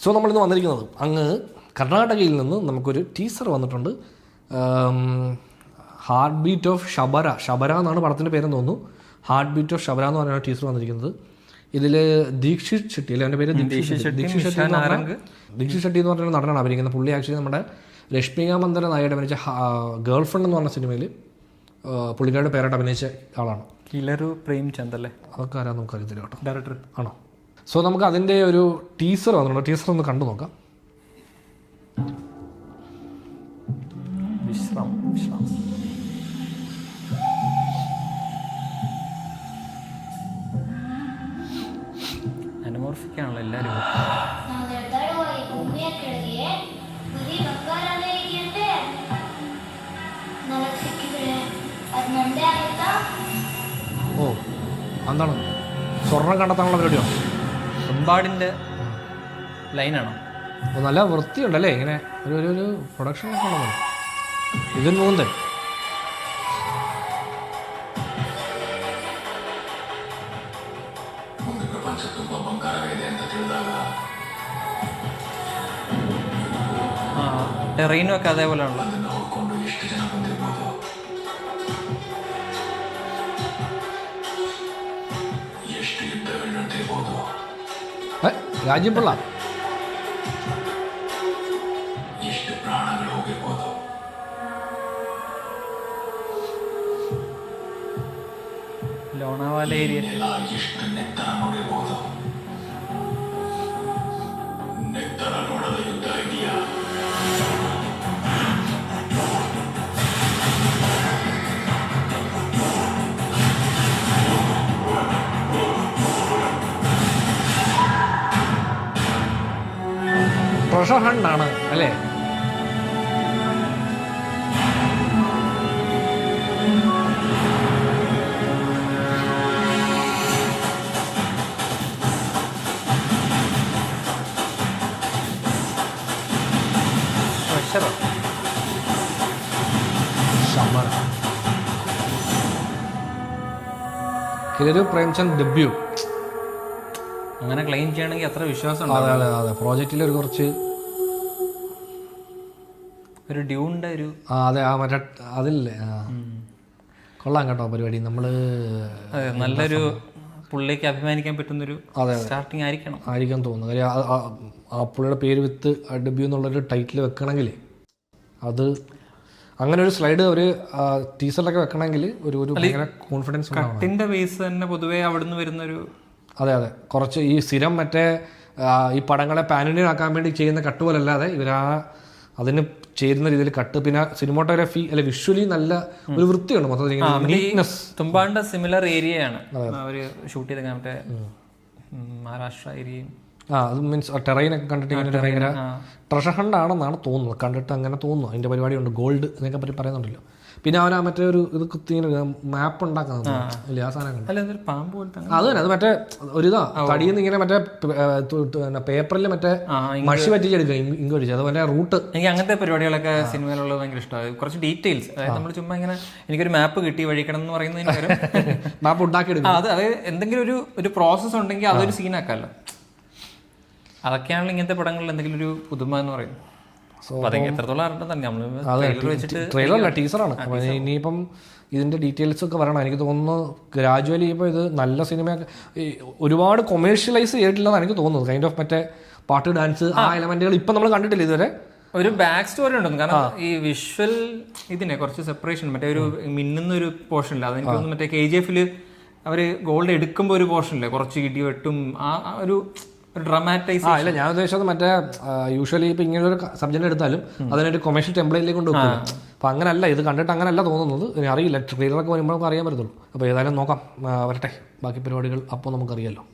So നമ്മളിന്ന് വന്നിരിക്കുന്നത് അങ്ങ് കർണാടകയിൽ നിന്ന് നമുക്കൊരു ടീസർ വന്നിട്ടുണ്ട്. ഹാർട്ട് ബീറ്റ് ഓഫ് ഷബര എന്നാണ് പടത്തിൻ്റെ പേരെന്ന് തോന്നുന്നു. ഹാർട്ട് ബീറ്റ് ഓഫ് ഷബര എന്ന് പറഞ്ഞാണ് ടീസർ വന്നിരിക്കുന്നത്. ഇതിൽ ദീക്ഷിത് ഷെട്ടി അല്ലെ എൻ്റെ പേര് ദീക്ഷിത് ഷെട്ടി എന്ന് പറഞ്ഞ നടനാണ് അഭിനയിക്കുന്നത്. പുള്ളി ആക്ച്വലി നമ്മുടെ രശ്മിക മന്ദന നായയുടെ അഭിനയിച്ച ഗേൾ ഫ്രണ്ട് എന്ന് പറഞ്ഞ സിനിമയിൽ പുള്ളിക്കാരുടെ പേരായിട്ട് അഭിനയിച്ച ആളാണ്. കിലറു പ്രേംചന്ദ് അല്ലേ? അതൊക്കെ ആരാ നമുക്ക് അറിയത്തില്ല കേട്ടോ. ഡയറക്ടർ ആണോ? സോ നമുക്ക് അതിൻ്റെ ഒരു ടീസർ വന്നിട്ടുണ്ട്. ടീസർ ഒന്ന് കണ്ടു നോക്കാം. വിശ്രാം അനമോർഫിക്കാണല്ലോ എല്ലാവരും. ഓ എന്താണ് സ്വർണം കണ്ടെത്താനുള്ള പരിപാടിയോ? എമ്പാടിൻ്റെ ലൈനാണോ? നല്ല വൃത്തിയുണ്ടല്ലേ ഇങ്ങനെ ഒരു പ്രൊഡക്ഷൻ ഒക്കെ ഉണ്ടോ? ഇതിന് മൂന്ന് ടെറൈനും ഒക്കെ അതേപോലെ ആണല്ലോ. രാജ്യപ്പിള്ള ലോണാവാല ഏരിയ. ട്രഷർ ഹണ്ടാണ് അല്ലേ? ട്രഷറോ? കിലരു പ്രേംചന്ദ് ഡെബ്യൂ അങ്ങനെ ക്ലെയിം ചെയ്യണമെങ്കിൽ അത്ര വിശ്വാസം. അതെ പ്രോജക്റ്റിൽ ഒരു കുറച്ച് ഒരു ഡ്യൂണിൻ്റെ ഒരു അതെ മറ്റേ അതില്ലേ കൊള്ളാം കേട്ടോ പരിപാടി. നമ്മള് നല്ലൊരു പുള്ളിക്ക് അഭിമാനിക്കാൻ പറ്റുന്നൊരു സ്റ്റാർട്ടിങ് ആയിരിക്കാൻ തോന്നുന്നു. കാര്യം ആ പുള്ളിയുടെ പേര് വിത്ത് ഡെബ്യൂ എന്നുള്ളൊരു ടൈറ്റിൽ വെക്കണമെങ്കിൽ അത് അങ്ങനെ ഒരു സ്ലൈഡ് ഒരു ടീസറിലൊക്കെ വെക്കണമെങ്കിൽ ഒരു ഭയങ്കര കോൺഫിഡൻസ് കട്ടിന്റെ ബേസ് തന്നെ പൊതുവേ അവിടുന്ന് വരുന്നൊരു അതെ കുറച്ച് ഈ സ്ഥിരം മറ്റേ ഈ പടങ്ങളെ പാനിനെ ആക്കാൻ വേണ്ടി ചെയ്യുന്ന കട്ട് പോലല്ലാതെ ഇവരാ അതിന് ചേരുന്ന രീതിയിൽ കട്ട്, പിന്നെ സിനിമോട്ടോഗ്രാഫി അല്ലെ വിഷ്വലി നല്ല ഒരു വൃത്തിയുണ്ട് മൊത്തത്തിൽ. തുമ്പാണ്ട സിമിലർ ഏരിയയാണ് അവര് ഷൂട്ട് ചെയ്ത മറ്റേ മഹാരാഷ്ട്ര ഏരിയയും. അത് മീൻസ് ടെറൈനൊക്കെ കണ്ടിട്ട് ഇങ്ങനെ ഭയങ്കര ട്രഷർ ഹണ്ട് ആണെന്നാണ് തോന്നുന്നത്. കണ്ടിട്ട് അങ്ങനെ തോന്നുന്നു. അതിൻ്റെ പരിപാടിയുണ്ട്. ഗോൾഡ് എന്നൊക്കെ പറ്റി പറയുന്നുണ്ടല്ലോ. പിന്നെ അവനാ മറ്റേ ഒരു ഇത് കുത്തിങ്ങനെ മാപ്പ് ഉണ്ടാക്കാൻ ആ സാധനം അത് തന്നെ. അത് മറ്റേ ഒരിതാ തടിയെന്ന് ഇങ്ങനെ മറ്റേ പേപ്പറിൽ മറ്റേ മഷി പറ്റിച്ചെടുക്കുക ഇങ്ക് അടിച്ച്. അതുപോലെ റൂട്ട്. എനിക്ക് അങ്ങനത്തെ പരിപാടികളൊക്കെ സിനിമയിലുള്ളത് ഭയങ്കര ഇഷ്ടമാണ്. കുറച്ച് ഡീറ്റെയിൽസ്, അതായത് നമ്മൾ ചുമ്മാ ഇങ്ങനെ എനിക്കൊരു മാപ്പ് കിട്ടി വഴിക്കണം എന്ന് പറയുന്നതിന് പകരം മാപ്പ് ഉണ്ടാക്കിയെടുക്കും. അതായത് എന്തെങ്കിലും ഒരു പ്രോസസ്സ് ഉണ്ടെങ്കിൽ അതൊരു സീനാക്കാമല്ലോ. അതൊക്കെയാണല്ലോ ഇങ്ങനത്തെ പടങ്ങളിൽ എന്തെങ്കിലും ഒരു പുതുമ എന്ന് പറയുന്നത്. ട്രെയിലറല്ല ടീസറാണ്. ഇനിയിപ്പം ഇതിന്റെ ഡീറ്റെയിൽസ് ഒക്കെ വരണം. എനിക്ക് തോന്നുന്നു ഗ്രാജുവലി ഇപ്പോൾ ഇത് നല്ല സിനിമയൊക്കെ ഒരുപാട് കൊമേഴ്ഷ്യലൈസ് ചെയ്തിട്ടില്ലെന്നാണ് എനിക്ക് തോന്നുന്നത്. കൈൻഡ് ഓഫ് മറ്റേ പാട്ട്, ഡാൻസ്, ആ എലമെന്റുകൾ ഇപ്പം നമ്മൾ കണ്ടിട്ടില്ല ഇതുവരെ. ഒരു ബാക്ക് സ്റ്റോറി ഉണ്ടെന്ന്. കാരണം ഈ വിഷ്വൽ ഇതിനെ കുറച്ച് സെപ്പറേഷൻ മറ്റേ ഒരു മിന്നുന്ന ഒരു പോർഷൻ ഇല്ല. അതെനിക്ക് തോന്നുന്നു മറ്റേ KGF അവര് ഗോൾഡ് എടുക്കുമ്പോൾ ഒരു പോർഷൻ ഇല്ലേ, കുറച്ച് ഇടിവെട്ടും ആ ഒരു ഡ്രാമാറ്റൈസ്. ഇല്ല, ഞാൻ ഉദ്ദേശിച്ചത് മറ്റേ യൂഷ്വലി ഇപ്പൊ ഇങ്ങനെ ഒരു സബ്ജക്ട് എടുത്താലും അതിനൊരു കൊമേഴ്ഷ്യൽ ടെംപ്ലേറ്റിലേക്ക് കൊണ്ട് വെക്കും. അപ്പൊ അങ്ങനല്ല, ഇത് കണ്ടിട്ട് അങ്ങനല്ല തോന്നുന്നത്. ഇനി അറിയില്ല, ട്രെയിലറൊക്കെ വരുമ്പോൾ നമുക്ക് അറിയാൻ പറ്റത്തുള്ളൂ. അപ്പോൾ ഏതായാലും നോക്കാം, വരട്ടെ ബാക്കി പരിപാടികൾ അപ്പോൾ നമുക്കറിയാമല്ലോ.